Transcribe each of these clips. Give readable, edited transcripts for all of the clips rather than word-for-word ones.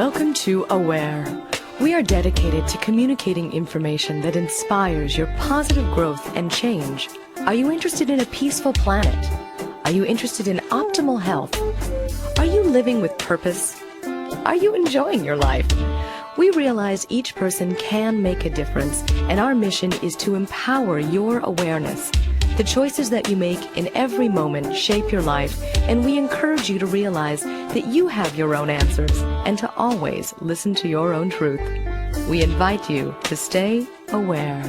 Welcome to Aware. We are dedicated to communicating information that inspires your positive growth and change. Are you interested in a peaceful planet? Are you interested in optimal health? Are you living with purpose? Are you enjoying your life? We realize each person can make a difference, and our mission is to empower your awareness. The choices that you make in every moment shape your life, and we encourage you to realize that you have your own answers and to always listen to your own truth. We invite you to stay aware.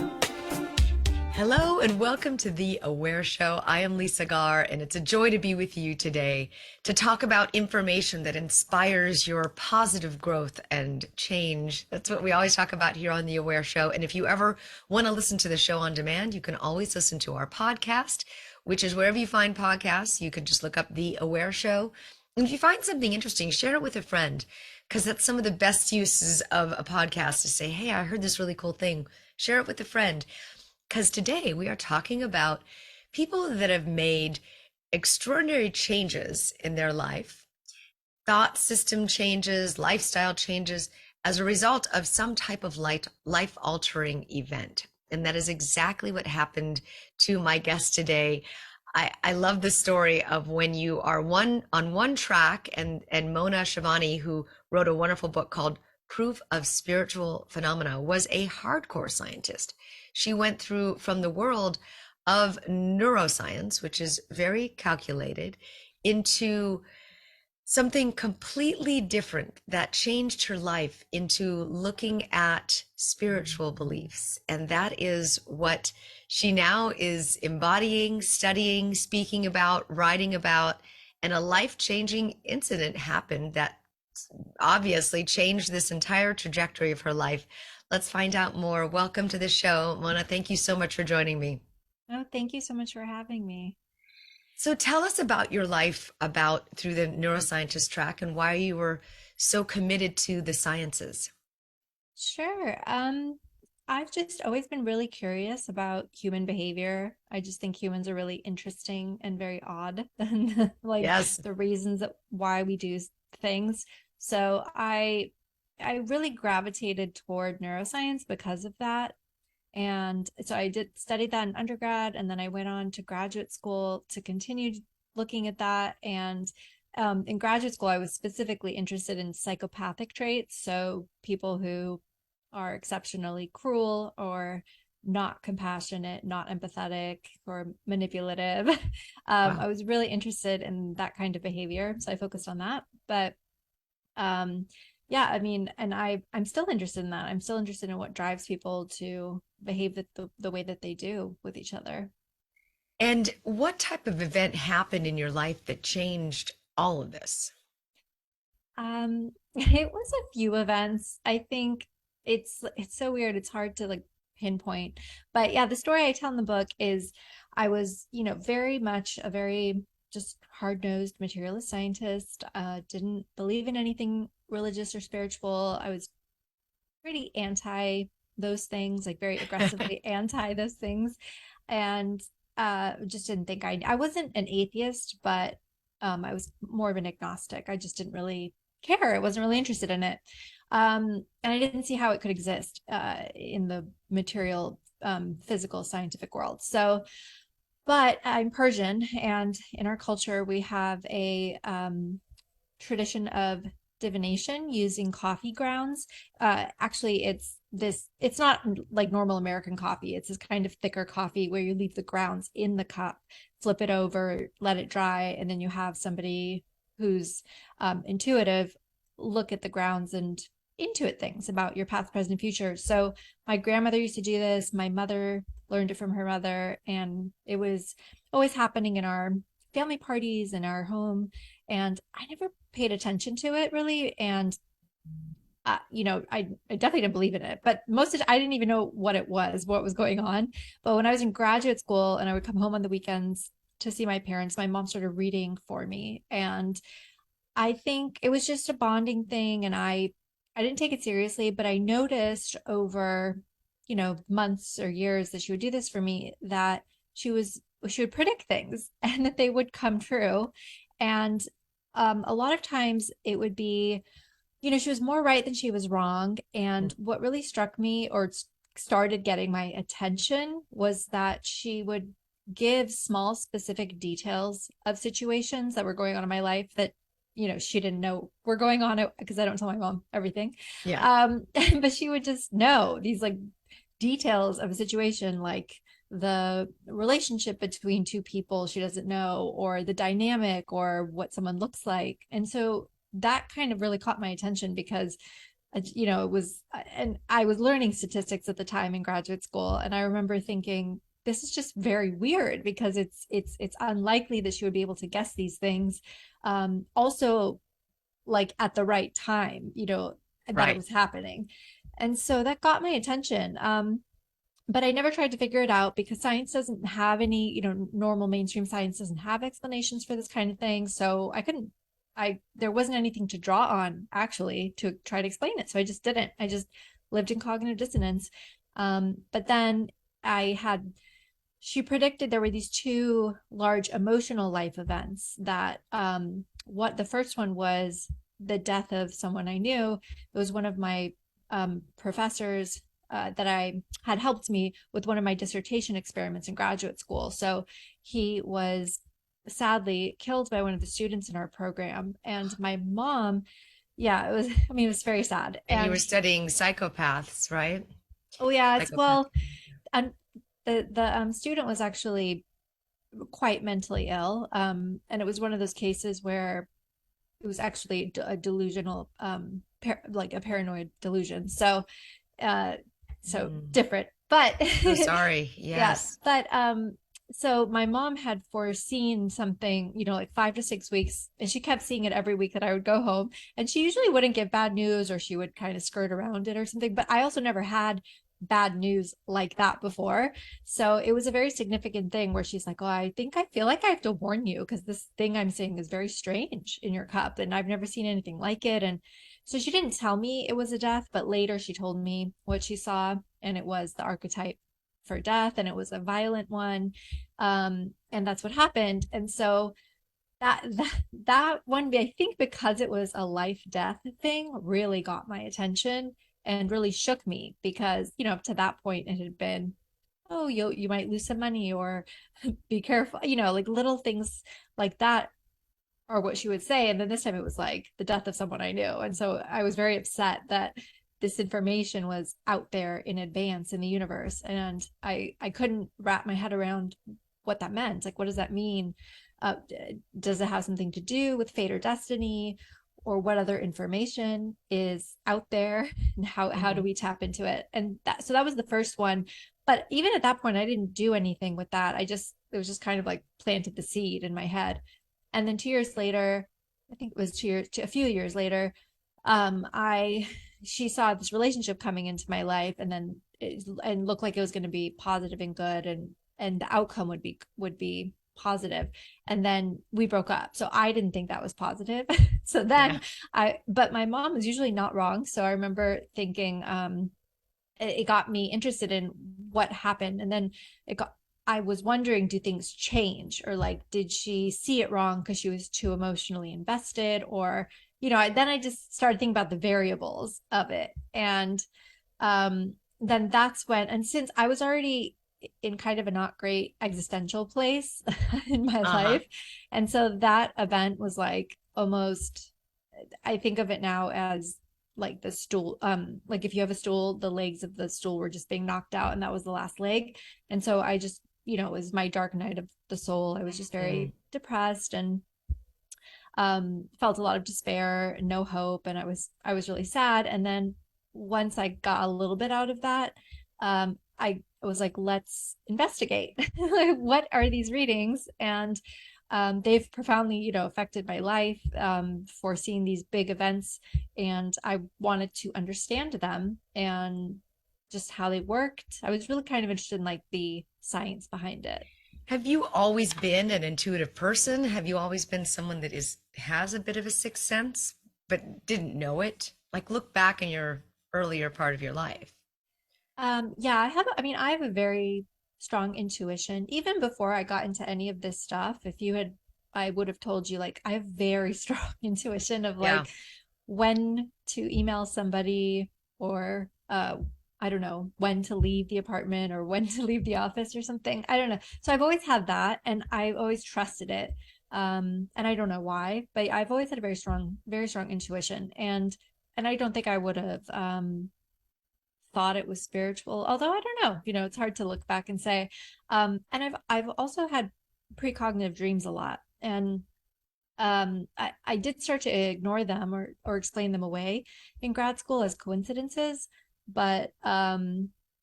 Hello and welcome to The Aware Show. I am Lisa Garr, and it's a joy to be with you today to talk about information that inspires your positive growth and change. That's what we always talk about here on The Aware Show. And if you ever want to listen to the show on demand, you can always listen to our podcast, which is wherever you find podcasts. You could just look up The Aware Show. And if you find something interesting, share it with a friend, because that's some of the best uses of a podcast, to say, hey, I heard this really cool thing. Share it with a friend. Because today we are talking about people that have made extraordinary changes in their life, thought system changes, lifestyle changes, as a result of some type of life-altering event. And that is exactly what happened to my guest today. I love the story of when you are on one track, and Mona Sobhani, who wrote a wonderful book called Proof of Spiritual Phenomena, was a hardcore scientist. She went through from the world of neuroscience, which is very calculated, into something completely different that changed her life, into looking at spiritual beliefs. And that is what she now is embodying, studying, speaking about, writing about. And a life-changing incident happened that obviously changed this entire trajectory of her life. Let's find out more. Welcome to the show, Mona. Thank you so much for joining me. Oh, thank you so much for having me. So tell us about your life through the neuroscientist track, and why you were so committed to the sciences. Sure. I've just always been really curious about human behavior. I just think humans are really interesting and very odd, and like Yes. the reasons why we do things. So I really gravitated toward neuroscience because of that. And so I did study that in undergrad, and then I went on to graduate school to continue looking at that. And in graduate school, I was specifically interested in psychopathic traits. So people who are exceptionally cruel or not compassionate, not empathetic, or manipulative. Wow. I was really interested in that kind of behavior. So I focused on that. But um, yeah, I mean, and I'm still interested in that. I'm still interested in what drives people to behave the way that they do with each other. And what type of event happened in your life that changed all of this? It was a few events. I think it's so weird. It's hard to like pinpoint. But yeah, the story I tell in the book is I was, very much a very just hard-nosed materialist scientist, didn't believe in anything religious or spiritual. I was pretty anti those things, like very aggressively anti those things. And just didn't think I wasn't an atheist, but I was more of an agnostic. I just didn't really care. I wasn't really interested in it. And I didn't see how it could exist in the material, physical, scientific world. So, but I'm Persian, and in our culture, we have a tradition of divination using coffee grounds. Actually, it's not like normal American coffee. It's this kind of thicker coffee where you leave the grounds in the cup, flip it over, let it dry, and then you have somebody who's intuitive look at the grounds and intuit things about your past, present, and future. So my grandmother used to do this. My mother learned it from her mother, and it was always happening in our family parties in our home. And I never paid attention to it really. And I definitely didn't believe in it, but I didn't even know what was going on. But when I was in graduate school and I would come home on the weekends to see my parents, my mom started reading for me. And I think it was just a bonding thing. And I didn't take it seriously, but I noticed over, months or years that she would do this for me, that she would predict things and that they would come true. And a lot of times it would be she was more right than she was wrong. And what really struck me or started getting my attention was that she would give small, specific details of situations that were going on in my life that, she didn't know were going on because I don't tell my mom everything. Yeah. Um, but she would just know these like details of a situation, like the relationship between two people she doesn't know, or the dynamic, or what someone looks like. And so that kind of really caught my attention because it was, and I was learning statistics at the time in graduate school, and I remember thinking this is just very weird because it's unlikely that she would be able to guess these things, also like at the right time, that it Right. was happening. And so that got my attention. But I never tried to figure it out because science doesn't have any, normal mainstream science doesn't have explanations for this kind of thing. So there wasn't anything to draw on actually to try to explain it. So I just didn't. I just lived in cognitive dissonance. But then I had, she predicted there were these two large emotional life events that, what the first one was the death of someone I knew. It was one of my professors that I had helped me with one of my dissertation experiments in graduate school. So he was sadly killed by one of the students in our program. And my mom, yeah, it was, I mean, it was very sad. And you were And studying psychopaths, right? oh, yeah, it's, Psychopath. well, and the student was actually quite mentally ill. And it was one of those cases where it was actually a delusional, like a paranoid delusion. Uh, so Mm. different, but So sorry. yeah, Yes. but so my mom had foreseen something, like 5 to 6 weeks, and she kept seeing it every week that I would go home. And she usually wouldn't give bad news, or she would kind of skirt around it or something. But I also never had bad news like that before. So it was a very significant thing where she's like, "Oh, I think I feel like I have to warn you because this thing I'm seeing is very strange in your cup, and I've never seen anything like it." And so she didn't tell me it was a death, but later she told me what she saw, and it was the archetype for death, and it was a violent one. And that's what happened. And so that one, I think, because it was a life death thing, really got my attention and really shook me because, up to that point it had been, oh, you might lose some money, or be careful, like little things like that are what she would say. And then this time it was like the death of someone I knew. And so I was very upset that this information was out there in advance in the universe. And I couldn't wrap my head around what that meant. Like, what does that mean? Uh, does it have something to do with fate or destiny? Or what other information is out there? And how do Mhm. we tap into it? And that was the first one. But even at that point, I didn't do anything with that. It was just kind of like planted the seed in my head. And then 2 years later, I think it was a few years later, I she saw this relationship coming into my life, and then and looked like it was going to be positive and good, and the outcome would be positive. And then we broke up. So I didn't think that was positive. So Yeah. then but my mom was usually not wrong. So I remember thinking, it got me interested in what happened. And then I was wondering, do things change, or like, did she see it wrong because she was too emotionally invested? Or, then I just started thinking about the variables of it. And then that's when, and since I was already in kind of a not great existential place in my Uh-huh. life, and so that event was like almost, I think of it now as like the stool, like if you have a stool, the legs of the stool were just being knocked out, and that was the last leg. And so I just, it was my dark night of the soul. I was just Mm. very depressed, and felt a lot of despair, no hope, and I was really sad. And then once I got a little bit out of that, I was like, let's investigate. Like, what are these readings? And they've profoundly, affected my life, foreseeing these big events, and I wanted to understand them and just how they worked. I was really kind of interested in like the science behind it. Have you always been an intuitive person? Have you always been someone that has a bit of a sixth sense, but didn't know it? Like look back in your earlier part of your life. Yeah, I have a very strong intuition. Even before I got into any of this stuff, I would have told you, like, I have very strong intuition of Yeah. like when to email somebody, or I don't know, when to leave the apartment or when to leave the office or something. I don't know. So I've always had that, and I've always trusted it. And I don't know why, but I've always had a very strong intuition. And I don't think I would have thought it was spiritual, although I don't know, it's hard to look back and say. And I've also had precognitive dreams a lot. And I did start to ignore them, or explain them away in grad school as coincidences. But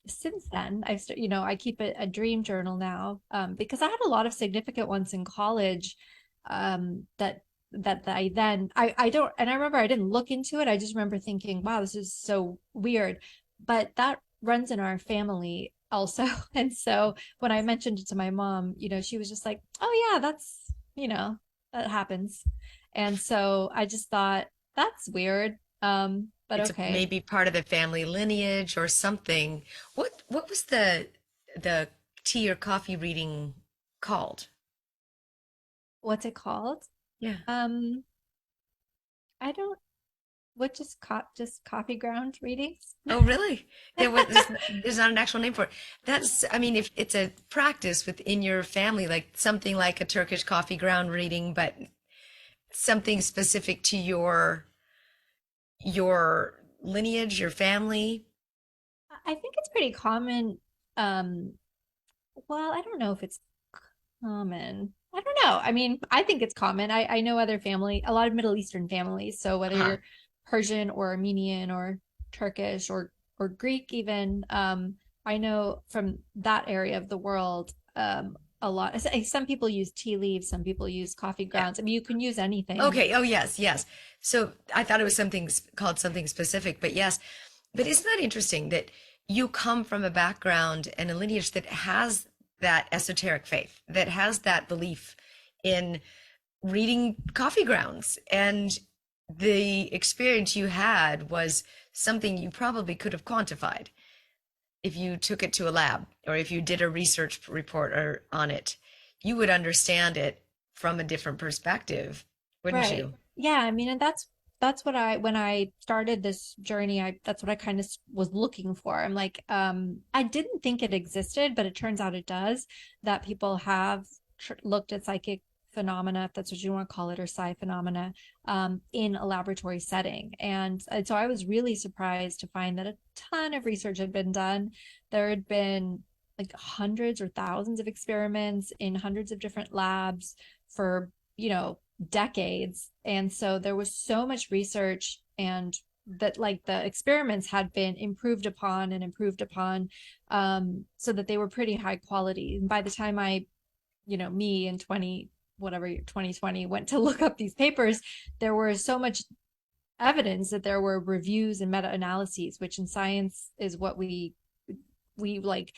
since then, I keep a dream journal now, because I had a lot of significant ones in college, that I don't, and I remember I didn't look into it. I just remember thinking, wow, this is so weird. But that runs in our family also. And so when I mentioned it to my mom, she was just like, oh yeah, that happens. And so I just thought, that's weird. But okay. maybe part of the family lineage or something. What was the tea or coffee reading called? What's it called? Yeah. Um, I don't, what, just coffee ground readings? Oh, really? There's not an actual name for it. That's, I mean, if it's a practice within your family, like something like a Turkish coffee ground reading, but something specific to your lineage, your family. I think it's pretty common. Um, well, I don't know if it's common. I don't know. I mean, I think it's common. I know a lot of Middle Eastern families. So whether Huh. you're Persian or Armenian or Turkish or Greek even, I know from that area of the world, a lot. Some people use tea leaves, some people use coffee Yeah. grounds. I mean, you can use anything. Okay. Oh, yes, yes. So I thought it was called something specific, but yes. But isn't that interesting that you come from a background and a lineage that has that esoteric faith, that has that belief in reading coffee grounds, and the experience you had was something you probably could have quantified if you took it to a lab or if you did a research report on it. You would understand it from a different perspective, wouldn't Right. you? Yeah, I mean, and that's what when I started this journey, I that's what I kind of was looking for. I'm like, I didn't think it existed, but it turns out it does, that people have looked at psychic phenomena, if that's what you want to call it, or psi phenomena, in a laboratory setting. And so I was really surprised to find that a ton of research had been done. There had been like hundreds or thousands of experiments in hundreds of different labs for, decades. And so there was so much research, and that, like, the experiments had been improved upon and improved upon, so that they were pretty high quality. And by the time me in 2020 went to look up these papers, there was so much evidence that there were reviews and meta-analyses, which in science is what we like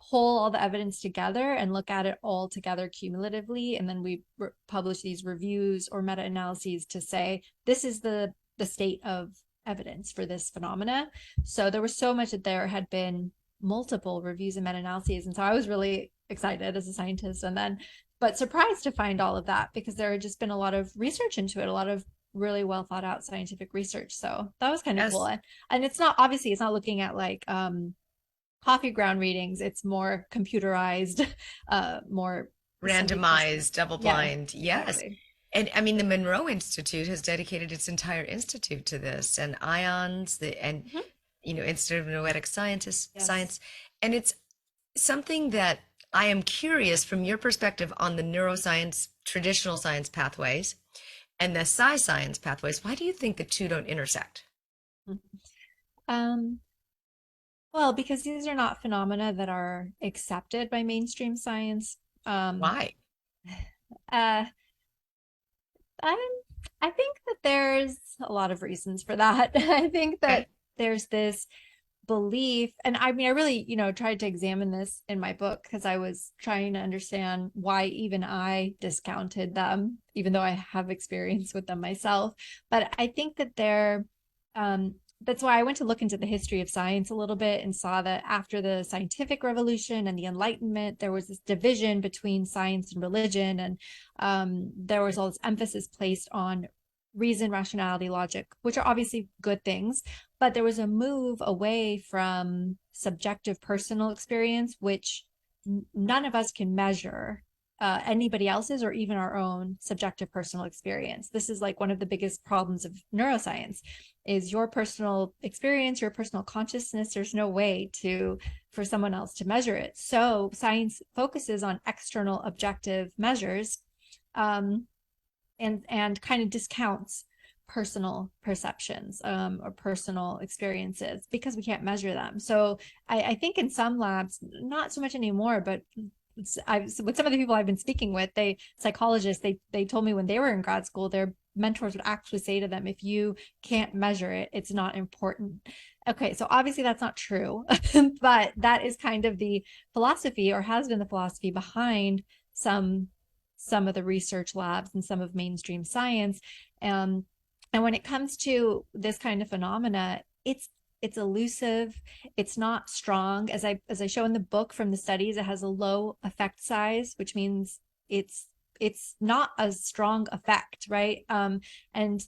pull all the evidence together and look at it all together cumulatively, and then we publish these reviews or meta-analyses to say this is the state of evidence for this phenomena. So there was so much that there had been multiple reviews and meta-analyses, and so I was really excited as a scientist, and then but surprised to find all of that, because there had just been a lot of research into it, a lot of really well thought out scientific research. So that was kind of cool. Yes. And it's not, obviously it's not looking at like coffee ground readings. It's more computerized, more something more. Randomized, double Yeah, blind. Yes. exactly. And I mean, the Monroe Institute has dedicated its entire institute to this, and ions, Mhm. Institute of Noetic Yes. Science. And it's something that I am curious from your perspective on the neuroscience, traditional science pathways and the science pathways. Why do you think the two don't intersect? Um, well, because these are not phenomena that are accepted by mainstream science. Um, Why? uh, I I think that there's a lot of reasons for that. I think that Okay. there's this belief, and I mean, I really, tried to examine this in my book, because I was trying to understand why even I discounted them, even though I have experience with them myself. But I think that that's why I went to look into the history of science a little bit, and saw that after the scientific revolution and the Enlightenment, there was this division between science and religion. And there was all this emphasis placed on reason, rationality, logic, which are obviously good things, but there was a move away from subjective personal experience, which none of us can measure anybody else's or even our own subjective personal experience. This is like one of the biggest problems of neuroscience is your personal experience, your personal consciousness. There's no way for someone else to measure it. So science focuses on external objective measures, and kind of discounts personal perceptions or personal experiences because we can't measure them. So I think in some labs, not so much anymore, but with some of the people I've been speaking with, psychologists, they told me when they were in grad school, their mentors would actually say to them, if you can't measure it, it's not important. Okay, so obviously that's not true, but that is kind of the philosophy, or has been the philosophy behind some of the research labs and some of mainstream science. And when it comes to this kind of phenomena, it's elusive. It's not strong. As I show in the book from the studies, it has a low effect size, which means it's not a strong effect, right? And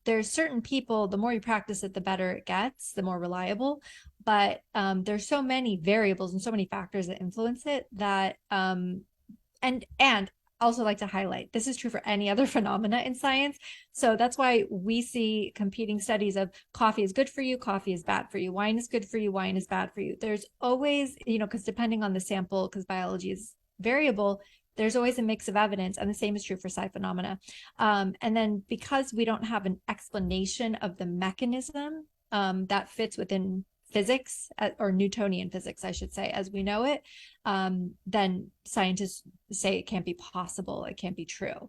there's certain people, the more you practice it, the better it gets, the more reliable. But there's so many variables and so many factors that influence it that and also like to highlight, this is true for any other phenomena in science. So that's why we see competing studies of coffee is good for you, coffee is bad for you, wine is good for you, wine is bad for you. There's always, because depending on the sample, because biology is variable, there's always a mix of evidence, and the same is true for psi phenomena. And then because we don't have an explanation of the mechanism that fits within physics, or Newtonian physics, I should say, as we know it, then scientists say it can't be possible, it can't be true,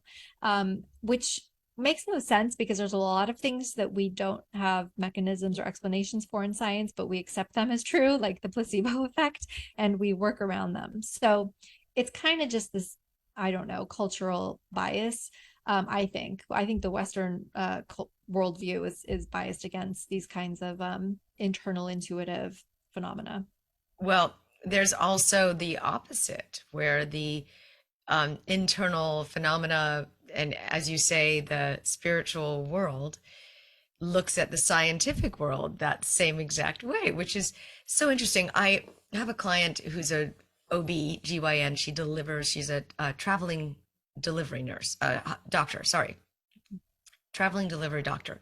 which makes no sense because there's a lot of things that we don't have mechanisms or explanations for in science, but we accept them as true, like the placebo effect, and we work around them. So it's kind of just this, I don't know, cultural bias. I think the Western worldview is biased against these kinds of internal intuitive phenomena. Well, there's also the opposite, where the internal phenomena, and as you say, the spiritual world looks at the scientific world that same exact way, which is so interesting. I have a client who's a OB-GYN. She's a traveling delivery nurse, doctor, sorry, traveling delivery doctor.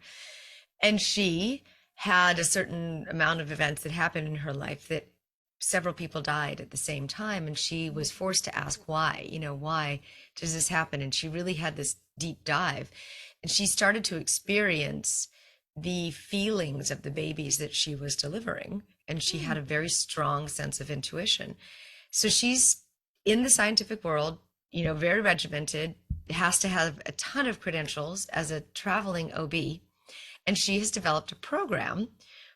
And she had a certain amount of events that happened in her life that several people died at the same time. And she was forced to ask why, why does this happen? And she really had this deep dive. And she started to experience the feelings of the babies that she was delivering. And she had a very strong sense of intuition. So she's in the scientific world, very regimented, has to have a ton of credentials as a traveling OB. And she has developed a program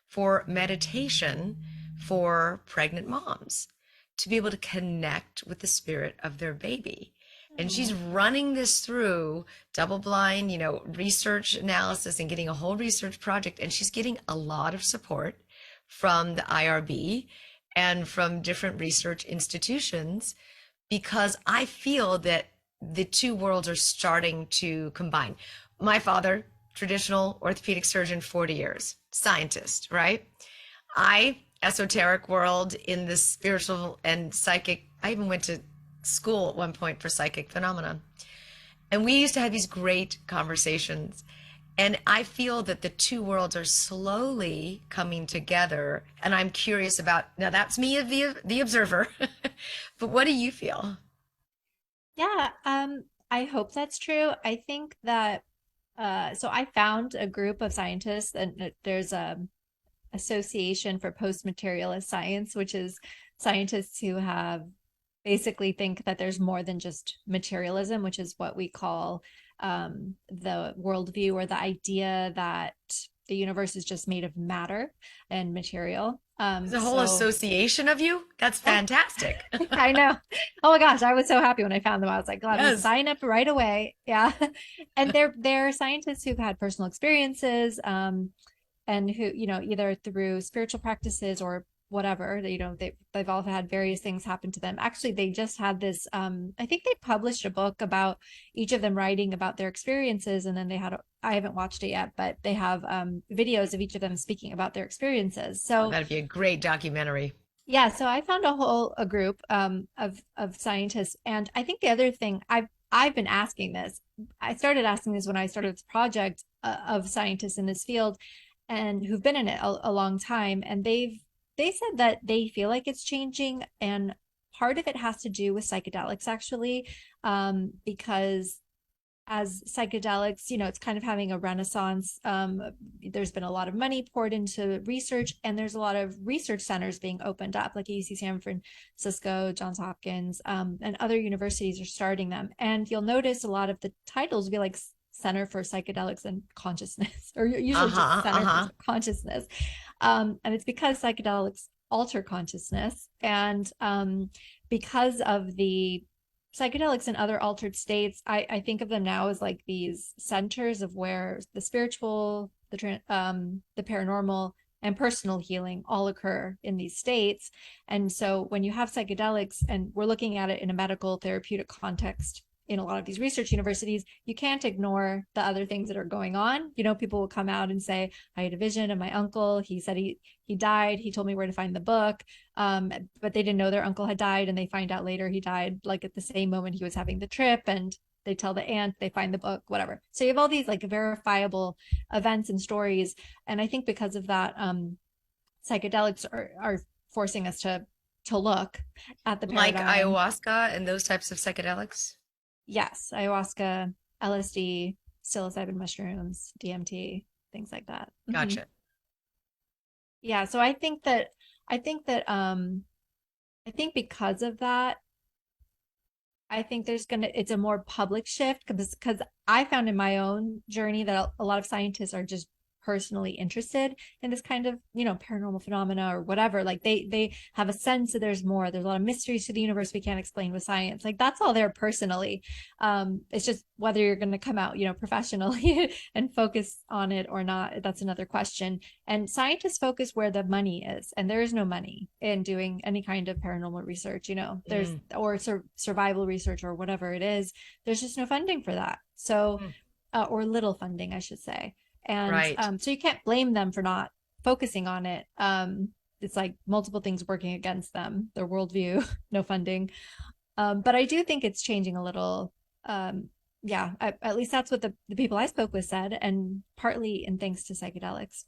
for meditation for pregnant moms to be able to connect with the spirit of their baby. And she's running this through double blind, research analysis and getting a whole research project. And she's getting a lot of support from the IRB and from different research institutions, because I feel that the two worlds are starting to combine. My father, traditional orthopedic surgeon, 40 years, scientist, right? I, esoteric world in the spiritual and psychic. I even went to school at one point for psychic phenomena. And we used to have these great conversations. And I feel that the two worlds are slowly coming together. And I'm curious about, now that's me, the observer, but what do you feel? Yeah, I hope that's true. I think that so I found a group of scientists, and there's a association for post-materialist science, which is scientists who have basically think that there's more than just materialism, which is what we call the worldview, or the idea that the universe is just made of matter and material. The whole association of you? That's fantastic. I know. Oh my gosh, I was so happy when I found them. I was like, glad to Yes. sign up right away. Yeah. And they're scientists who've had personal experiences, and who, either through spiritual practices or whatever, they've all had various things happen to them. Actually, they just had this, I think they published a book about each of them writing about their experiences. And then I haven't watched it yet, but they have videos of each of them speaking about their experiences. Oh, So that'd be a great documentary. yeah, so I found a group of scientists, and I think the other thing I've been asking this. I started asking this when I started this project of scientists in this field, and who've been in it a long time, and they said that they feel like it's changing, and part of it has to do with psychedelics actually, because as psychedelics, it's kind of having a renaissance. There's been a lot of money poured into research, and there's a lot of research centers being opened up, like UC San Francisco, Johns Hopkins, and other universities are starting them. And you'll notice a lot of the titles will be like Center for Psychedelics and Consciousness, or usually just Center for Consciousness. And it's because psychedelics alter consciousness, and because of the psychedelics and other altered states, I think of them now as like these centers of where the spiritual, the paranormal, and personal healing all occur in these states. And so when you have psychedelics, and we're looking at it in a medical therapeutic context in a lot of these research universities, you can't ignore the other things that are going on. People will come out and say, I had a vision of my uncle. He said he died. He told me where to find the book. But they didn't know their uncle had died, and they find out later he died like at the same moment he was having the trip, and they tell the aunt, they find the book, whatever. So you have all these like verifiable events and stories. And I think because of that, psychedelics are forcing us to look at the Like paradigm. ayahuasca and those types of psychedelics. Yes, ayahuasca, LSD, psilocybin mushrooms, DMT, things like that. Gotcha. Yeah, so I think because of that, I think it's a more public shift, because I found in my own journey that a lot of scientists are just personally interested in this kind of, paranormal phenomena or whatever. Like they have a sense that there's more. There's a lot of mysteries to the universe we can't explain with science. Like that's all there personally. It's just whether you're going to come out, professionally and focus on it or not. That's another question. And scientists focus where the money is, and there is no money in doing any kind of paranormal research. There's or survival research or whatever it is. There's just no funding for that. So, or little funding, I should say. And Right. so you can't blame them for not focusing on it. It's like multiple things working against them, their worldview, no funding. But I do think it's changing a little. Yeah, at least that's what the people I spoke with said, and partly in thanks to psychedelics.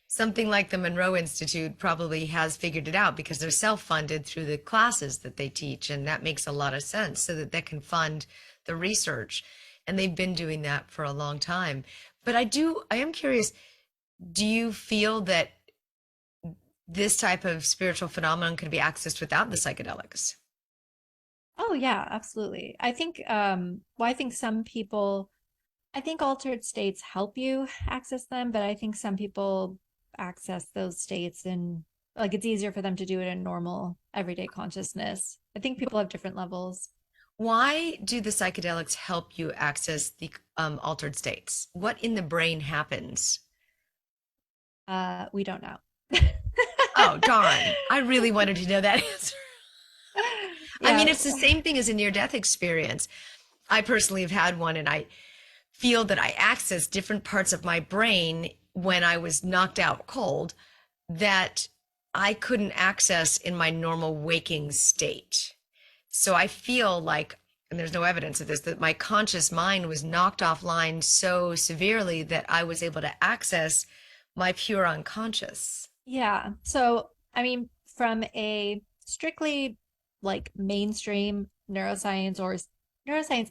Something like the Monroe Institute probably has figured it out because they're self-funded through the classes that they teach, and that makes a lot of sense so that they can fund the research. And they've been doing that for a long time. But I am curious, do you feel that this type of spiritual phenomenon can be accessed without the psychedelics? Oh yeah, absolutely. I think I think some people, I think altered states help you access them, but I think some people access those states and like it's easier for them to do it in normal everyday consciousness. I think people have different levels. Why do the psychedelics help you access the altered states? What in the brain happens? We don't know. Oh, darn. I really wanted to know that answer. I mean, Yeah. it's the same thing as a near-death experience. I personally have had one, and I feel that I access different parts of my brain when I was knocked out cold that I couldn't access in my normal waking state. So I feel like, and there's no evidence of this, that my conscious mind was knocked offline so severely that I was able to access my pure unconscious. Yeah. So, I mean, from a strictly like mainstream neuroscience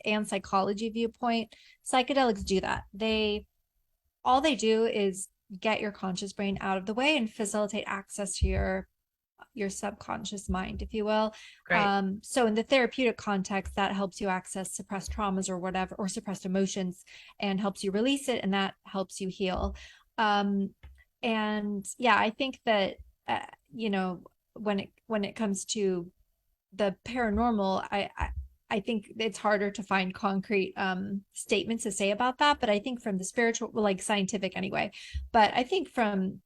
and psychology viewpoint, psychedelics do that. All they do is get your conscious brain out of the way and facilitate access to your subconscious mind, if you will. Great. So in the therapeutic context, that helps you access suppressed traumas or whatever, or suppressed emotions, and helps you release it, and that helps you heal. Um, and yeah, I think that you know, when it comes to the paranormal, I think it's harder to find concrete statements to say about that. But I think from the spiritual, well, like scientific anyway, but I think from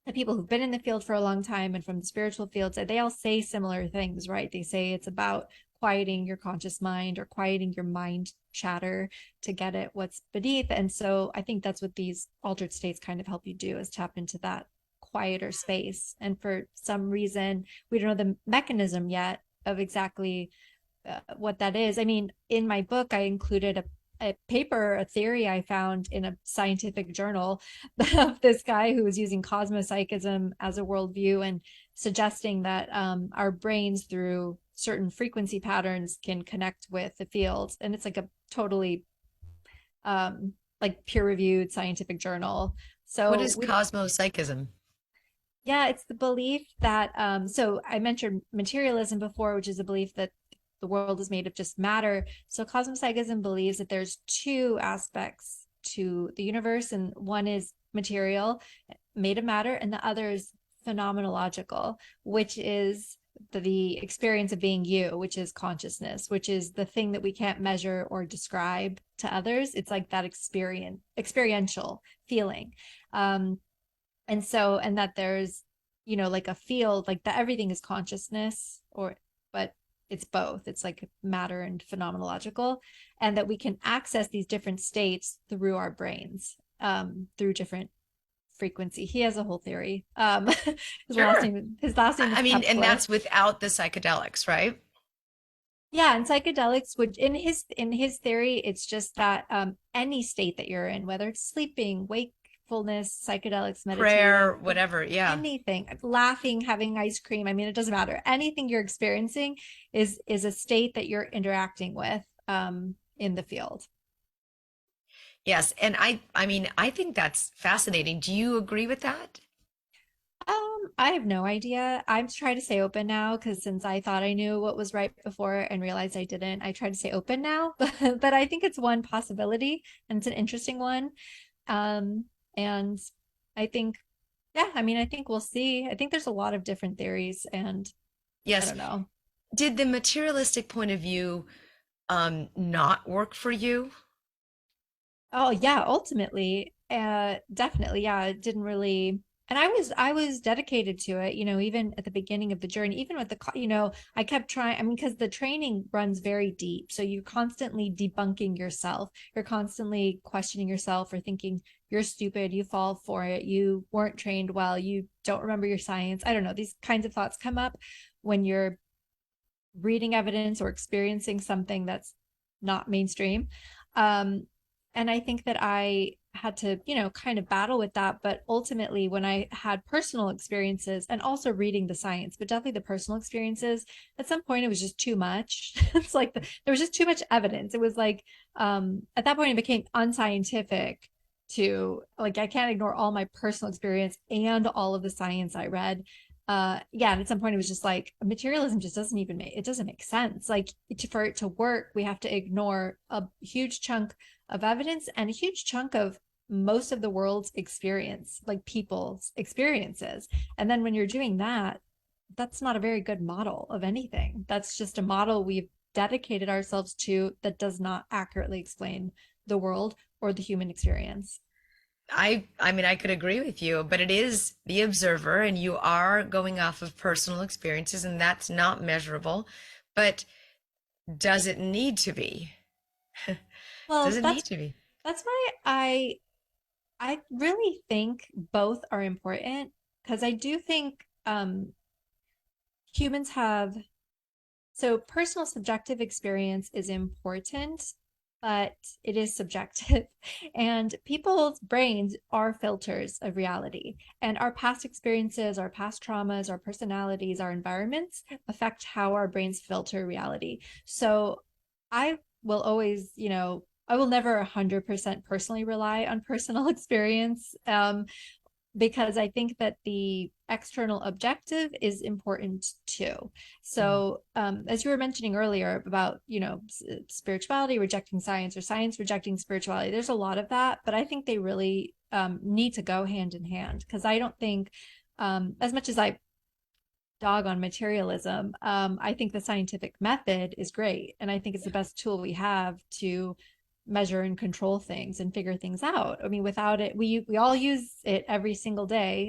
the people who've been in the field for a long time and from the spiritual fields, they all say similar things, right? They say it's about quieting your conscious mind or quieting your mind chatter to get at what's beneath. And so I think that's what these altered states kind of help you do, is tap into that quieter space. And for some reason, we don't know the mechanism yet of exactly what that is. I mean, in my book, I included a paper, a theory I found in a scientific journal of this guy who was using cosmopsychism as a worldview and suggesting that our brains, through certain frequency patterns, can connect with the field. And it's like a totally like peer-reviewed scientific journal. What So is we cosmopsychism? Yeah, it's the belief that, so I mentioned materialism before, which is a belief that the world is made of just matter. So cosmopsychism believes that there's two aspects to the universe, and one is material, made of matter, and the other is phenomenological, which is the experience of being you, which is consciousness, which is the thing that we can't measure or describe to others. It's like that experiential feeling. And so, and that there's, like a field, like that everything is consciousness, but it's both. It's like matter and phenomenological, and that we can access these different states through our brains, through different frequency. He has a whole theory. Sure. His last name is I mean, and Kepler. that's without the psychedelics, right? Yeah, and psychedelics would, in his theory, it's just that any state that you're in, whether it's sleeping, wakefulness, psychedelics, Prayer, meditating, whatever. Yeah. anything, laughing, having ice cream, I mean, it doesn't matter. Anything you're experiencing is a state that you're interacting with in the field. Yes. And I mean, I think that's fascinating. Do you agree with that? I have no idea. I'm trying to stay open now, because since I thought I knew what was right before and realized I didn't, I try to stay open now. But I think it's one possibility, and it's an interesting one. Um, and I think, yeah, I mean, I think we'll see. I think there's a lot of different theories, and I Yes. don't know. Did the materialistic point of view not work for you? Oh yeah, ultimately, definitely, yeah, it didn't really, and I was dedicated to it, even at the beginning of the journey, even with I kept trying, I mean, because the training runs very deep, so you're constantly debunking yourself, you're constantly questioning yourself or thinking you're stupid, you fall for it, you weren't trained well, you don't remember your science. I don't know, these kinds of thoughts come up when you're reading evidence or experiencing something that's not mainstream. Um, and I think that I had to, kind of battle with that. But ultimately, when I had personal experiences and also reading the science, but definitely the personal experiences, at some point it was just too much. It's like there was just too much evidence. It was like, at that point, it became unscientific to, like, I can't ignore all my personal experience and all of the science I read. Yeah, and at some point it was just like materialism just doesn't even make, it doesn't make sense. Like, for it to work, we have to ignore a huge chunk of evidence and a huge chunk of most of the world's experience, like people's experiences. And then when you're doing that, that's not a very good model of anything. That's just a model we've dedicated ourselves to that does not accurately explain the world or the human experience. I mean, I could agree with you, but it is the observer and you are going off of personal experiences and that's not measurable. But does it need to be? Does Well, it need to be? that's why I really think both are important, because I do think humans have, so personal subjective experience is important, but it is subjective. And people's brains are filters of reality. And our past experiences, our past traumas, our personalities, our environments affect how our brains filter reality. So I will always, I will never 100% personally rely on personal experience. Because I think that the external objective is important too. Mhm. So, as you were mentioning earlier about, spirituality rejecting science or science rejecting spirituality, there's a lot of that, but I think they really need to go hand in hand, because I don't think, as much as I dog on materialism, I think the scientific method is great. And I think it's the best tool we have to measure and control things and figure things out. I mean, without it, we all use it every single day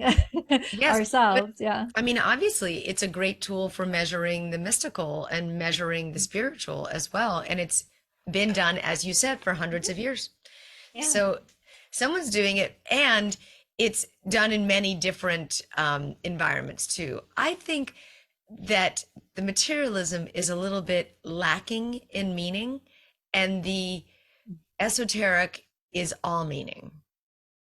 Yes, but ourselves. Yeah. I mean, obviously, it's a great tool for measuring the mystical and measuring the spiritual as well. And it's been done, as you said, for hundreds of years. Yeah. So someone's doing it, and it's done in many different environments too. I think that the materialism is a little bit lacking in meaning, and the esoteric is all meaning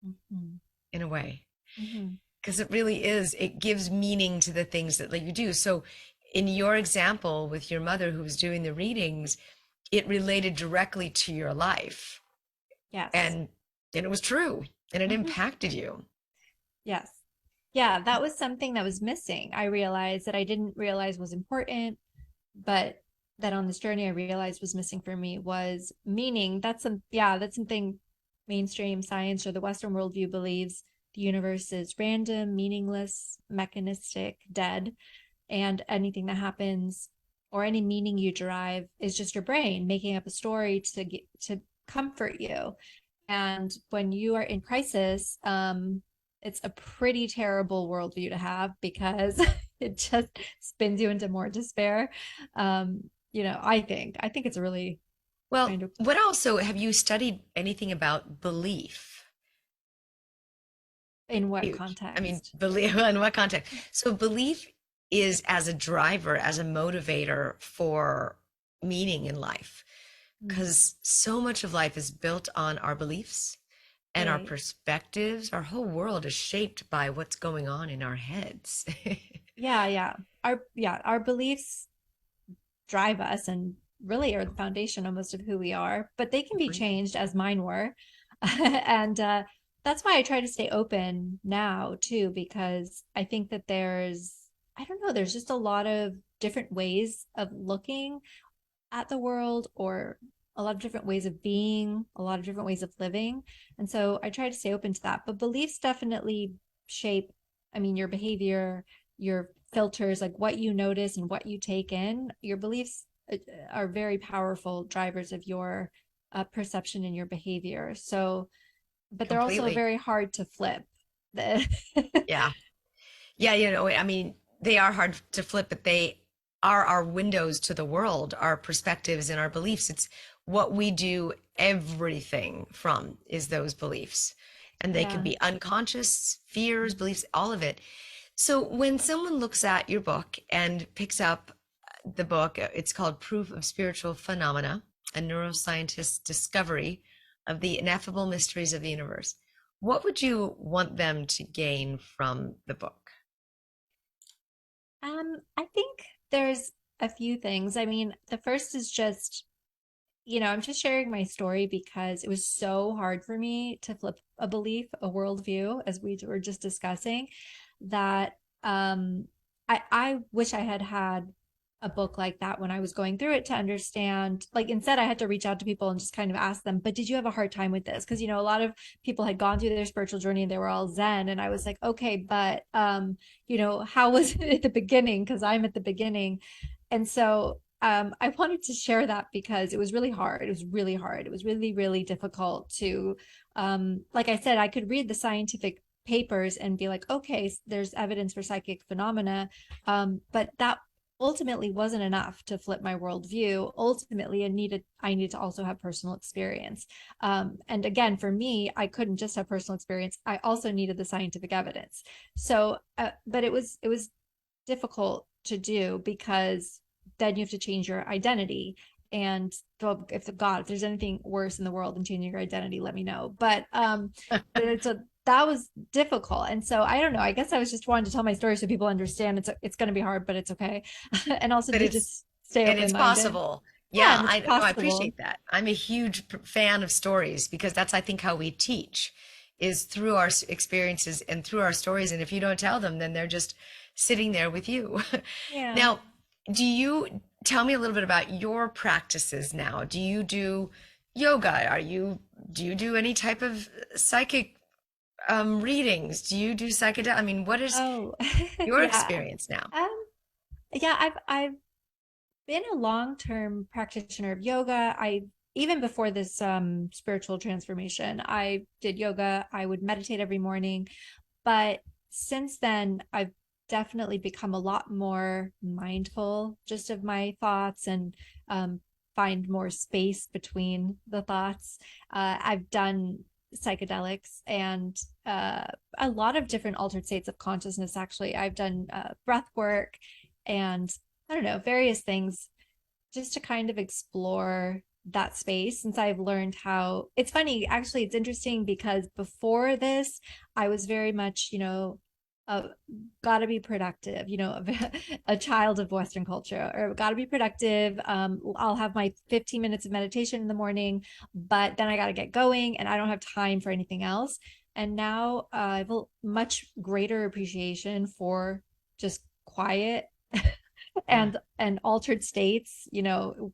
Mhm. in a way, Mhm. because it really is, it gives meaning to the things that like you do. So in your example with your mother who was doing the readings, it related directly to your life, Yes. and it was true, and it Mhm. impacted you. Yes. Yeah, that was something that was missing. I realized that I didn't realize was important, but that on this journey I realized was missing for me was meaning. That's something mainstream science or the Western worldview believes the universe is random, meaningless, mechanistic, dead, and anything that happens or any meaning you derive is just your brain making up a story to comfort you. And when you are in crisis, it's a pretty terrible worldview to have because it just spins you into more despair. I think it's a really Well, kind of what also have you studied anything about belief? in what Huge. I mean, context? belief in what context? So belief is as a driver, as a motivator for meaning in life, Mm, because so much of life is built on our beliefs and our right. perspectives. Our whole world is shaped by what's going on in our heads. Yeah, yeah. Our beliefs drive us and really are the foundation almost of who we are, but they can be Agreed. changed as mine were. And that's why I try to stay open now too, because I think that I don't know, there's just a lot of different ways of looking at the world or a lot of different ways of being, a lot of different ways of living. And so I try to stay open to that. But beliefs definitely shape, I mean, your behavior, your filters, like what you notice and what you take in. Your beliefs are very powerful drivers of your perception and your behavior. So, but they're also Completely. very hard to flip. Yeah. Yeah, I mean, they are hard to flip, but they are our windows to the world, our perspectives and our beliefs. It's what we do everything from is those beliefs. And they can Yeah. be unconscious, fears, beliefs, all of it. So when someone looks at your book and picks up the book, it's called Proof of Spiritual Phenomena, a neuroscientist's discovery of the ineffable mysteries of the universe. What would you want them to gain from the book? I think there's a few things. I mean, the first is just, I'm just sharing my story because it was so hard for me to flip a belief, a worldview, as we were just discussing, that I wish I had had a book like that when I was going through it to understand. Like instead, I had to reach out to people and just kind of ask them, but did you have a hard time with this? Because a lot of people had gone through their spiritual journey and they were all Zen, and I was like, okay, but how was it at the beginning? Because I'm at the beginning, and so I wanted to share that because it was really hard. It was really hard. It was really, really difficult to, like I said, I could read the scientific papers and be like, okay, there's evidence for psychic phenomena. But that ultimately wasn't enough to flip my worldview. Ultimately, I needed to also have personal experience. And again, for me, I couldn't just have personal experience. I also needed the scientific evidence. So, but it was difficult to do because then you have to change your identity. And if there's anything worse in the world than changing your identity, let me know. But that was difficult. And so I don't know. I guess I was just wanting to tell my story so people understand it's going to be hard, but it's okay. And also But to it's just stay and open it's minded. possible. Yeah, Yeah, and it's I no, I possible. appreciate that. I'm a huge fan of stories because that's, I think, how we teach is through our experiences and through our stories. And if you don't tell them, then they're just sitting there with you. Yeah. Now, do you tell me a little bit about your practices now? Do you do yoga? Do you do any type of psychic readings? Do you do psychedelic? I mean, what is Oh, your yeah. experience now? Um, yeah, I've been a long-term practitioner of yoga. I even before this spiritual transformation, I did yoga. I would meditate every morning. But since then, I've definitely become a lot more mindful just of my thoughts and find more space between the thoughts. I've done psychedelics and a lot of different altered states of consciousness, actually. I've done breath work and I don't know, various things just to kind of explore that space since I've learned how it's funny. Actually, it's interesting because before this, I was very much, uh, gotta be productive, a child of Western culture, or gotta be productive. I'll have my 15 minutes of meditation in the morning, but then I gotta get going and I don't have time for anything else. And now I have a much greater appreciation for just quiet Yeah. and altered states,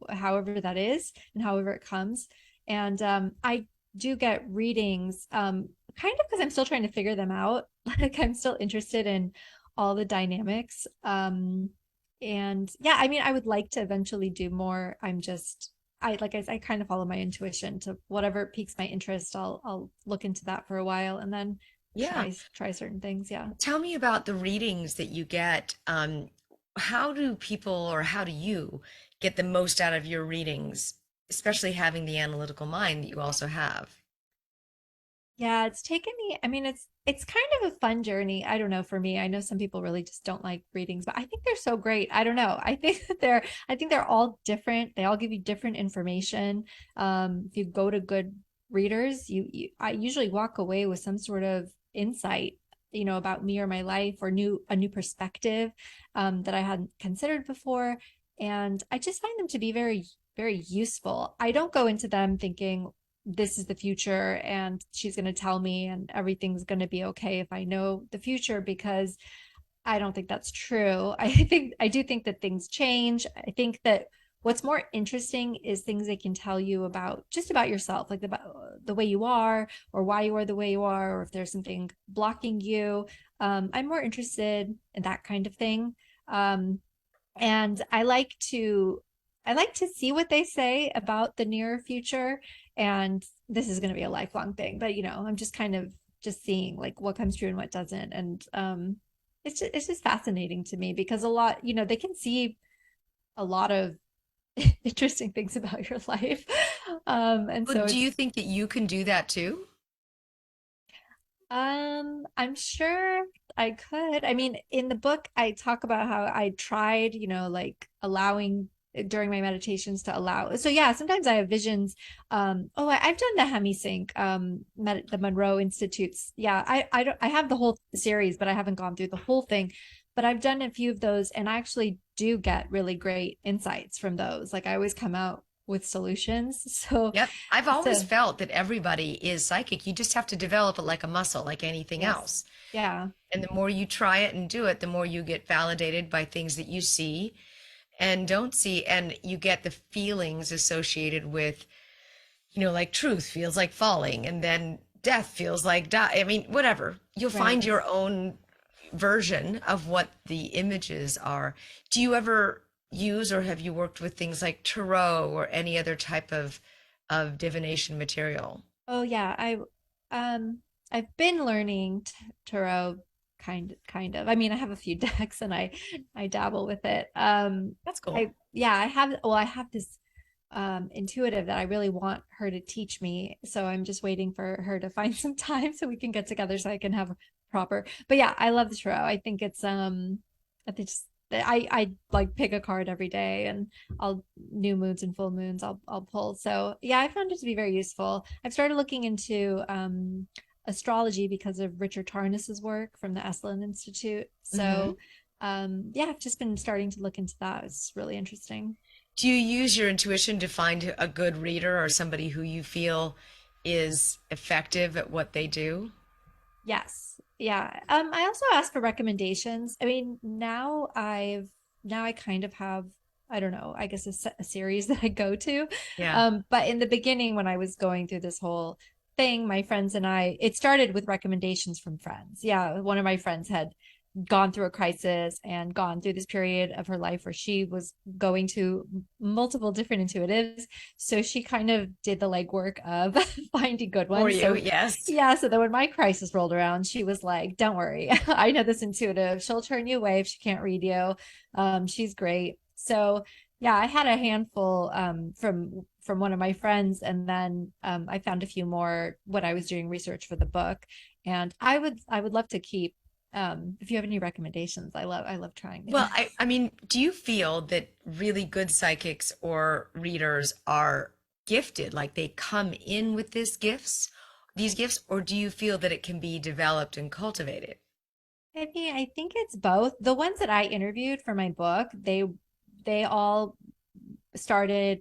however that is and however it comes. And I do get readings, kind of because I'm still trying to figure them out. Like I'm still interested in all the dynamics. And yeah, I mean, I would like to eventually do more. I kind of follow my intuition to whatever piques my interest. I'll look into that for a while and then Yeah. try certain things. Yeah. Tell me about the readings that you get. How do people, or how do you get the most out of your readings, especially having the analytical mind that you also have? Yeah, it's taken me, I mean, it's kind of a fun journey. I don't know, for me. I know some people really just don't like readings, but I think they're so great. I don't know. I think they're all different. They all give you different information. If you go to good readers, I usually walk away with some sort of insight, about me or my life, or a new perspective that I hadn't considered before. And I just find them to be very, very useful. I don't go into them thinking, this is the future and she's going to tell me and everything's going to be okay if I know the future, because I don't think that's true. I do think that things change. I think that what's more interesting is things they can tell you about just about yourself, like the way you are or why you are the way you are, or if there's something blocking you. I'm more interested in that kind of thing. And I like to see what they say about the near future. And this is going to be a lifelong thing, but I'm just kind of just seeing like what comes true and what doesn't. And it's just fascinating to me because a lot, they can see a lot of interesting things about your life. And Well, so do you it's think that you can do that too? I'm sure I could. I mean, in the book, I talk about how I tried, like allowing during my meditations to allow. So yeah, sometimes I have visions. I've done the HemiSync, the Monroe Institutes. Yeah, I have the whole series, but I haven't gone through the whole thing. But I've done a few of those, and I actually do get really great insights from those. Like I always come out with solutions. Yep. I've always So felt that everybody is psychic. You just have to develop it like a muscle, like anything yes, else. yeah, And the more you try it and do it, the more you get validated by things that you see and don't see. And you get the feelings associated with, like truth feels like falling, and then death feels like die. I mean, whatever. You'll right. find your own version of what the images are. Do you ever use, or have you worked with things like tarot or any other type of divination material? Oh yeah, um I've been learning tarot kind of. I mean, I have a few decks and I dabble with it. That's cool. I yeah, I have this intuitive that I really want her to teach me. So I'm just waiting for her to find some time so we can get together so I can have a proper. But yeah, I love the tarot. I think it's I think just I like pick a card every day and I'll new moons and full moons I'll pull. So yeah, I found it to be very useful. I've started looking into astrology because of Richard Tarnas's work from the Esalen Institute. Hmm. So yeah, I've just been starting to look into that. It's really interesting. Do you use your intuition to find a good reader or somebody who you feel is effective at what they do? Yes. Yeah. I also ask for recommendations. I mean, now I kind of have, I don't know, I guess a series that I go to. Yeah. But in the beginning, when I was going through this whole thing, my friends and I, it started with recommendations from friends. Yeah, one of my friends had gone through a crisis and gone through this period of her life where she was going to multiple different intuitives. So she kind of did the legwork of finding good For ones. you, So yes. yeah, so then when my crisis rolled around, she was like, "Don't worry, I know this intuitive. She'll turn you away if she can't read you. She's great." So yeah, I had a handful from one of my friends, and then I found a few more when I was doing research for the book. And I would love to keep if you have any recommendations. I love trying new. Well, I mean, do you feel that really good psychics or readers are gifted, like they come in with these gifts, or do you feel that it can be developed and cultivated? I mean, I think it's both. The ones that I interviewed for my book, they all started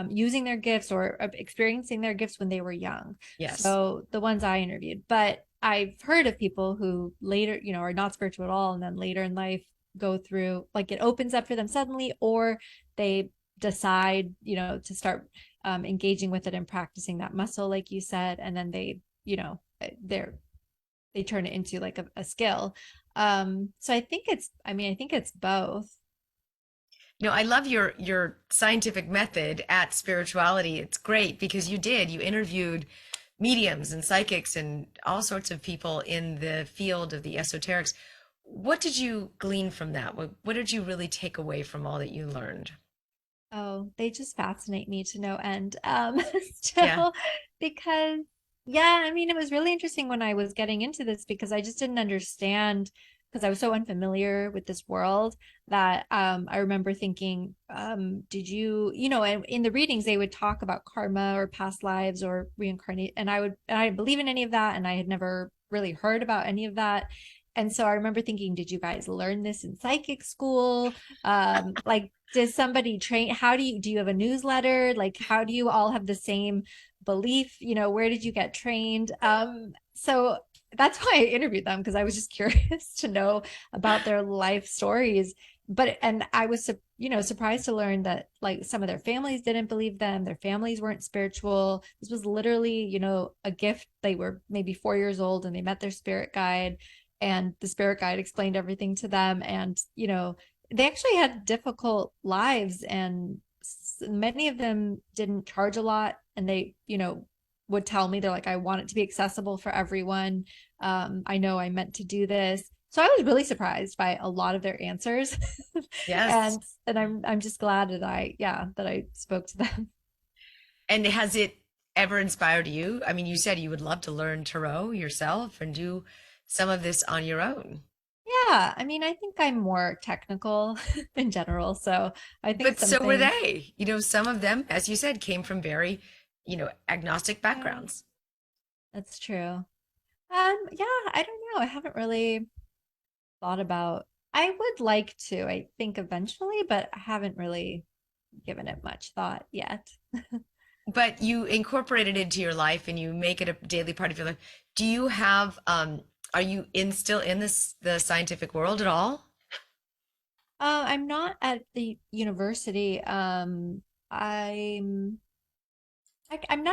using their gifts or experiencing their gifts when they were young. Yes. So the ones I interviewed, but I've heard of people who later, are not spiritual at all, and then later in life go through, like, it opens up for them suddenly, or they decide, to start engaging with it and practicing that muscle, like you said, and then they turn it into like a skill. So I think it's both. I love your scientific method at spirituality. It's great because you interviewed mediums and psychics and all sorts of people in the field of the esoterics. What did you glean from that? What did you really take away from all that you learned? Oh, they just fascinate me to no end. Yeah. Still, because yeah, I mean, it was really interesting when I was getting into this because I just didn't understand because I was so unfamiliar with this world that I remember thinking, did you, and in the readings they would talk about karma or past lives or reincarnate, and I didn't believe in any of that, and I had never really heard about any of that. And so I remember thinking, did you guys learn this in psychic school? Like, does somebody train? How do you have a newsletter? Like, how do you all have the same belief? Where did you get trained? So that's why I interviewed them, because I was just curious to know about their life stories. And I was, surprised to learn that, like, some of their families didn't believe them. Their families weren't spiritual. This was literally, a gift. They were maybe 4 years old and they met their spirit guide, and the spirit guide explained everything to them. And, they actually had difficult lives, and many of them didn't charge a lot, and they, would tell me, they're like, I want it to be accessible for everyone. I know I meant to do this. So I was really surprised by a lot of their answers. Yes. And I'm just glad that I spoke to them. And has it ever inspired you? I mean, you said you would love to learn tarot yourself and do some of this on your own. Yeah, I mean, I think I'm more technical in general, so I think But some so were things. they. Some of them, as you said, came from very, agnostic Yeah, backgrounds. that's true. Yeah, I don't know. I haven't really thought about. I would like to, I think, eventually, but I haven't really given it much thought yet. But you incorporate it into your life and you make it a daily part of your life. Do you have, are you still in the scientific world at all? I'm not at the university. I'm not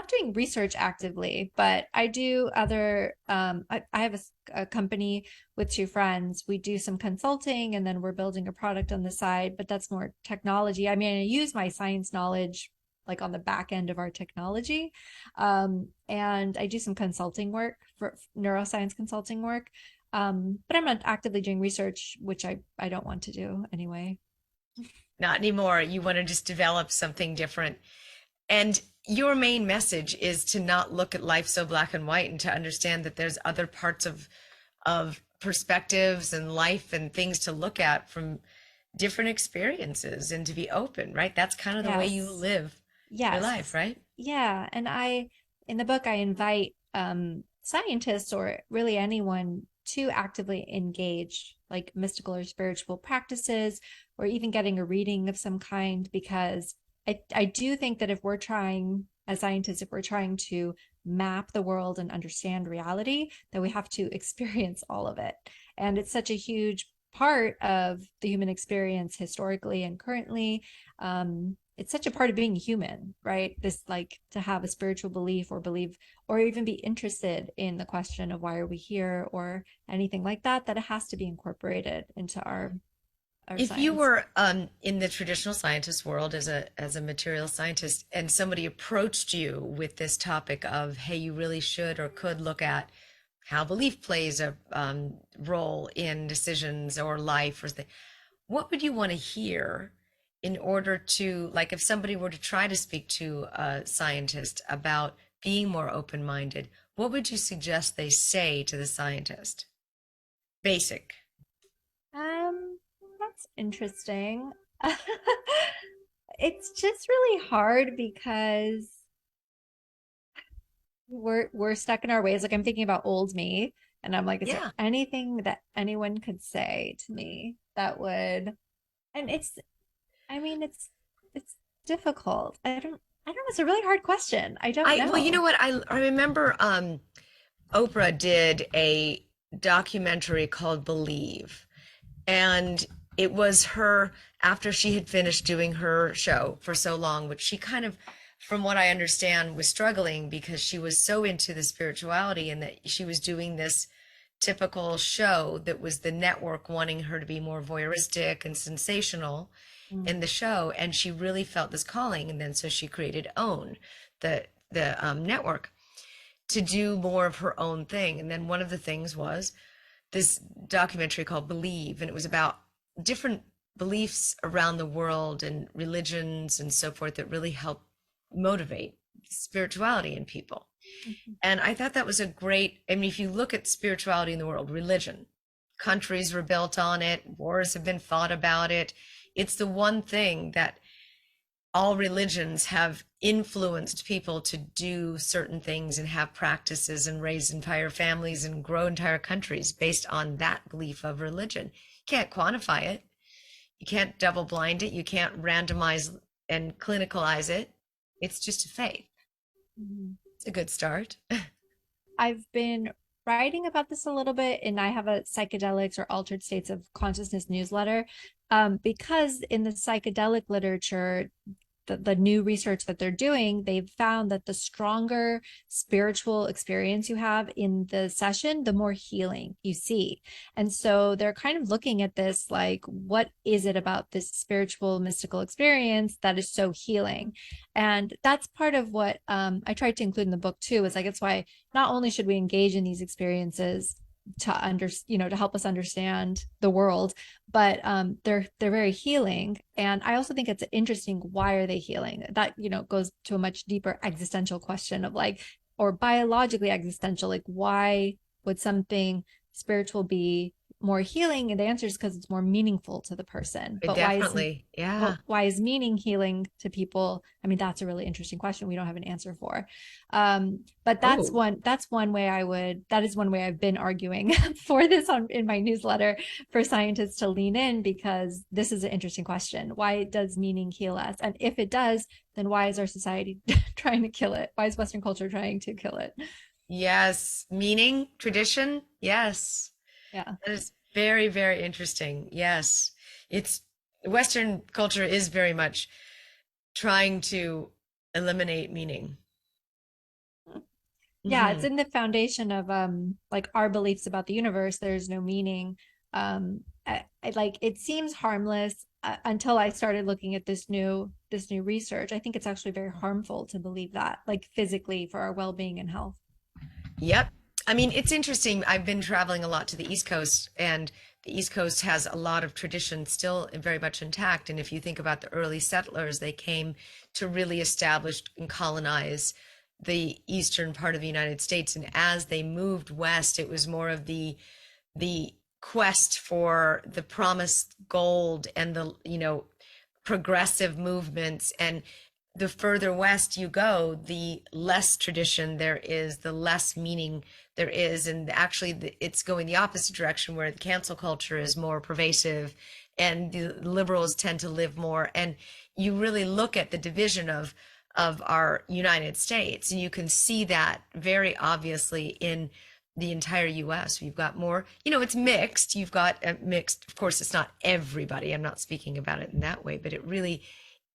doing research actively, but I do other, I have a company with two friends. We do some consulting, and then we're building a product on the side, but that's more technology. I mean, I use my science knowledge like on the back end of our technology. And I do some consulting work for neuroscience consulting work. But I'm not actively doing research, which I don't want to do anyway. Not anymore. You want to just develop something different. And your main message is to not look at life so black and white and to understand that there's other parts of perspectives and life and things to look at from different experiences and to be open, right? That's kind of the way you Yes. live your life, Yes. right? Yeah. And in the book, I invite scientists or really anyone to actively engage like mystical or spiritual practices, or even getting a reading of some kind, because I do think that if we're trying, as scientists, if we're trying to map the world and understand reality, that we have to experience all of it. And it's such a huge part of the human experience historically and currently. it's such a part of being human, right? This, like, to have a spiritual belief or believe or even be interested in the question of why are we here or anything like that, that it has to be incorporated into our If you science. were in the traditional scientist world as a material scientist, and somebody approached you with this topic of, hey, you really should or could look at how belief plays a role in decisions or life or things, what would you want to hear in order to, like, if somebody were to try to speak to a scientist about being more open-minded, what would you suggest they say to the scientist? Basic. That's interesting. It's just really hard because we're stuck in our ways. Like, I'm thinking about old me, and I'm like, is there Yeah. anything that anyone could say to me that would, and I mean, it's difficult. I don't know. It's a really hard question. I don't Well, you know know. what? I remember Oprah did a documentary called Believe, and it was her after she had finished doing her show for so long, which she kind of, from what I understand, was struggling because she was so into the spirituality and that she was doing this typical show that was the network wanting her to be more voyeuristic and sensational Mm. in the show, and she really felt this calling, and then so she created OWN, the network, to do more of her own thing. And then one of the things was this documentary called Believe, and it was about different beliefs around the world and religions and so forth that really help motivate spirituality in people. Mhm. And I thought that was a great, I mean, if you look at spirituality in the world, religion, countries were built on it, wars have been fought about it. It's the one thing that all religions have influenced people to do certain things and have practices and raise entire families and grow entire countries based on that belief of religion. You can't quantify it. You can't double blind it. You can't randomize and clinicalize it. It's just a faith. Mhm. It's a good start. I've been writing about this a little bit, and I have a psychedelics or altered states of consciousness newsletter, because in the psychedelic literature, the new research that they're doing, they've found that the stronger spiritual experience you have in the session, the more healing you see. And so they're kind of looking at this like, what is it about this spiritual, mystical experience that is so healing? And that's part of what I tried to include in the book too, is like, it's why not only should we engage in these experiences to help us understand the world, but they're very healing. And I also think it's interesting, why are they healing? That goes to a much deeper existential question of like, or biologically existential, like, why would something spiritual be more healing? And the answer is because it's more meaningful to the person. It definitely, yeah. Why is meaning healing to people? I mean, that's a really interesting question we don't have an answer for. But that's Oh, one way that is one way I've been arguing for this in my newsletter, for scientists to lean in, because this is an interesting question. Why does meaning heal us? And if it does, then why is our society trying to kill it? Why is Western culture trying to kill it? yes. Meaning, tradition, yes. Yeah. That is very, very interesting. Yes. It's Western culture is very much trying to eliminate meaning. Yeah, it's Hmm. in the foundation of like our beliefs about the universe. There's no meaning. Like, it seems harmless until I started looking at this new research. I think it's actually very harmful to believe that, like, physically, for our well-being and health. Yep. I mean, it's interesting. I've been traveling a lot to the East Coast, and the East Coast has a lot of tradition still very much intact. And if you think about the early settlers, they came to really establish and colonize the eastern part of the United States. And as they moved west, it was more of the quest for the promised gold and the, progressive movements. And the further west you go, the less tradition there is, the less meaning there is. And actually, it's going the opposite direction, where the cancel culture is more pervasive and the liberals tend to live more. And you really look at the division of our United States, and you can see that very obviously in the entire US. You've got more, it's mixed. You've got a mixed, of course, it's not everybody. I'm not speaking about it in that way, but it really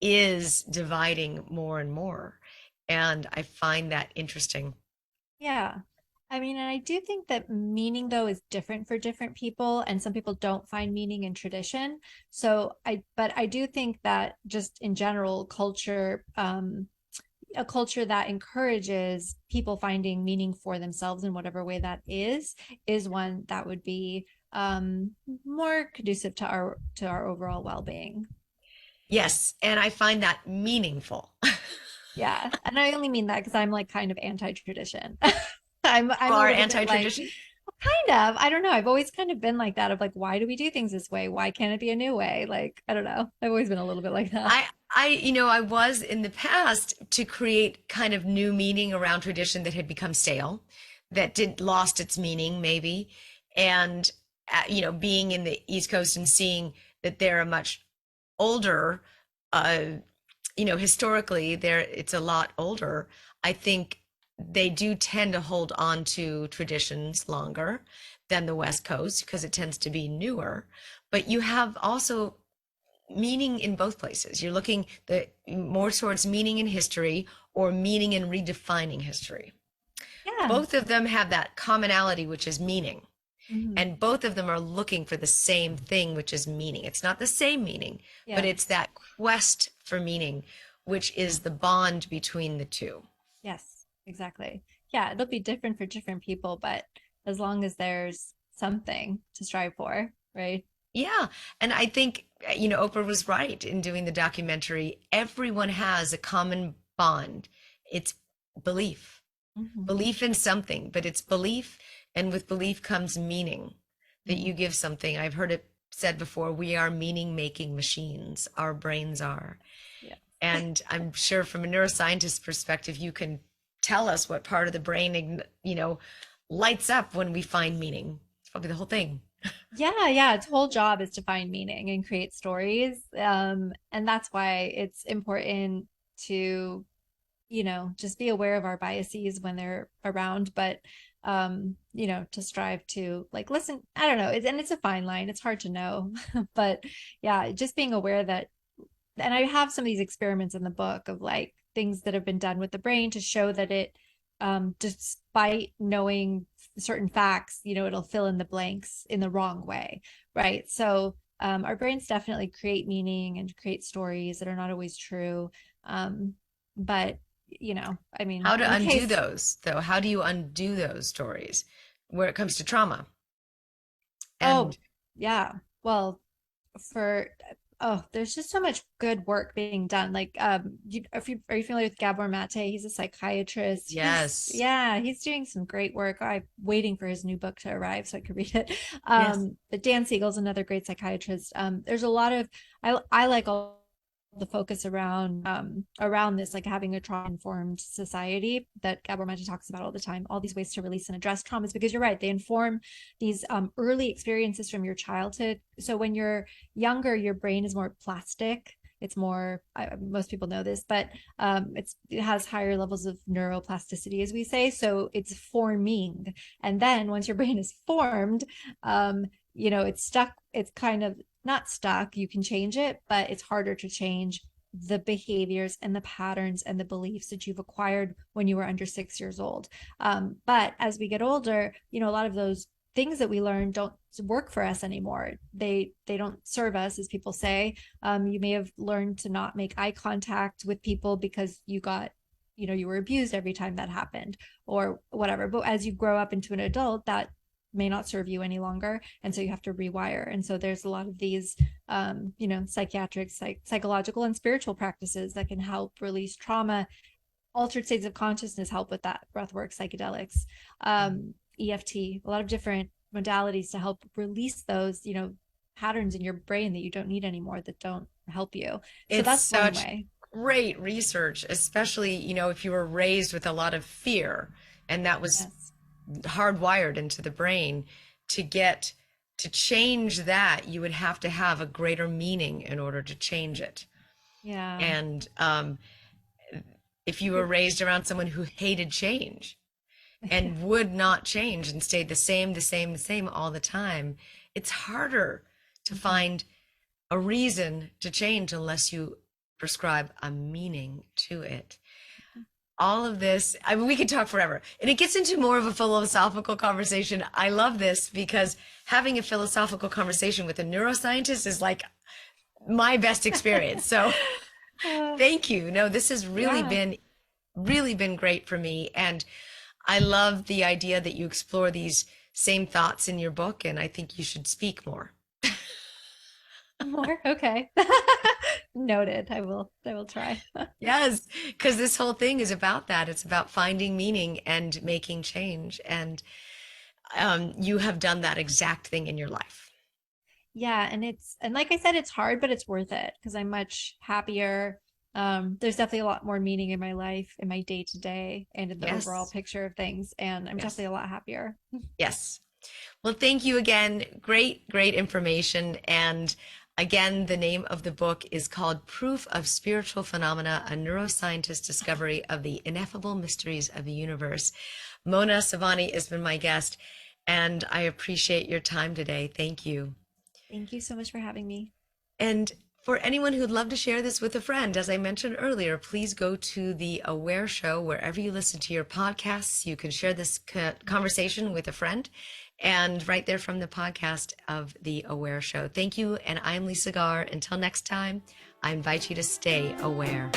is dividing more and more. And I find that interesting. Yeah. I mean, and I do think that meaning though is different for different people, and some people don't find meaning in tradition. But I do think that just in general, a culture that encourages people finding meaning for themselves in whatever way that is one that would be more conducive to our overall well-being. Yes, and I find that meaningful. Yeah, and I only mean that because I'm like kind of anti-tradition. I'm a Are little bit like anti-tradition? kind of. I don't know. I've always kind of been like that of like, why do we do things this way? Why can't it be a new way? Like, I don't know. I've always been a little bit like that. I was in the past to create kind of new meaning around tradition that had become stale, that did lost its meaning maybe, and being in the East Coast and seeing that they're a much older, uh, historically it's a lot older. I think they do tend to hold on to traditions longer than the West Coast because it tends to be newer. But you have also meaning in both places. You're looking the more towards meaning in history or meaning in redefining history. Yeah. Both of them have that commonality, which is meaning. Mhm. And both of them are looking for the same thing, which is meaning. It's not the same meaning, but it's Yes. that quest for meaning, which is the bond between the two. Yes, exactly. Yeah, it'll be different for different people, but as long as there's something to strive for, right? Yeah. And I think, Oprah was right in doing the documentary. Everyone has a common bond. It's belief, Hmm. belief in something, but it's belief. And with belief comes meaning that Hmm. you give something. I've heard it said before, we are meaning making machines. Our brains are. Yeah. And I'm sure from a neuroscientist perspective, you can tell us what part of the brain, lights up when we find meaning. It's probably the whole thing. Yeah, yeah. Its whole job is to find meaning and create stories. And that's why it's important to, just be aware of our biases when they're around, but to strive to like listen. I don't know. And it's a fine line. It's hard to know. But yeah, just being aware that, and I have some of these experiments in the book of like things that have been done with the brain to show that despite knowing certain facts, it'll fill in the blanks in the wrong way, right? So our brains definitely create meaning and create stories that are not always true. But, I mean, How to in the undo case, those, though? How do you undo those stories where it comes to trauma? oh, And yeah, well, for there's just so much good work being done. Like, if you are you familiar with Gabor Mate? He's a psychiatrist. yes, He's doing some great work. I'm waiting for his new book to arrive so I could read it. yes, But Dan Siegel's another great psychiatrist. There's a lot of I like all the focus around this, like having a trauma informed society that Gabor Mate talks about all the time, all these ways to release and address traumas, because you're right, they inform these early experiences from your childhood. So when you're younger, your brain is more plastic. It's more, most people know this, but it has higher levels of neuroplasticity, as we say. So it's forming. And then once your brain is formed, it's stuck. It's kind of not stuck. You can change it, but it's harder to change the behaviors and the patterns and the beliefs that you've acquired when you were under 6 years old. But as we get older, a lot of those things that we learn don't work for us anymore. They don't serve us, as people say. You may have learned to not make eye contact with people because you were abused every time that happened or whatever. But as you grow up into an adult, that may not serve you any longer, and so you have to rewire. And so there's a lot of these psychiatric, psychological and spiritual practices that can help release trauma. Altered states of consciousness help with that, breath work, psychedelics, EFT, a lot of different modalities to help release those patterns in your brain that you don't need anymore, that don't help you. So it's that's one such way. great research, especially, if you were raised with a lot of fear and that was Yes. hardwired into the brain to change that, you would have to have a greater meaning in order to change it. Yeah. And if you were raised around someone who hated change and would not change and stayed the same all the time, it's harder to Mhm. find a reason to change unless you prescribe a meaning to it. All of this, I mean, we could talk forever, and it gets into more of a philosophical conversation. I love this because having a philosophical conversation with a neuroscientist is like my best experience. So thank you. No, this has really been great for me. And I love the idea that you explore these same thoughts in your book, and I think you should speak more. More? Okay. Noted. I will try. Yes, because this whole thing is about that. It's about finding meaning and making change. And you have done that exact thing in your life. Yeah, and like I said, it's hard, but it's worth it because I'm much happier. There's definitely a lot more meaning in my life, in my day to day, and in the overall picture of things. And I'm definitely a lot happier. Yes. Well, thank you again. Great, great information. And again, the name of the book is called Proof of Spiritual Phenomena, a Neuroscientist's Discovery of the Ineffable Mysteries of the Universe. Mona Sobhani has been my guest, and I appreciate your time today. Thank you. Thank you so much for having me. And for anyone who'd love to share this with a friend, as I mentioned earlier, please go to the Aware Show wherever you listen to your podcasts. You can share this conversation with a friend, and right there from the podcast of the Aware Show. Thank you, and I'm Lisa Garr. Until next time, I invite you to stay aware.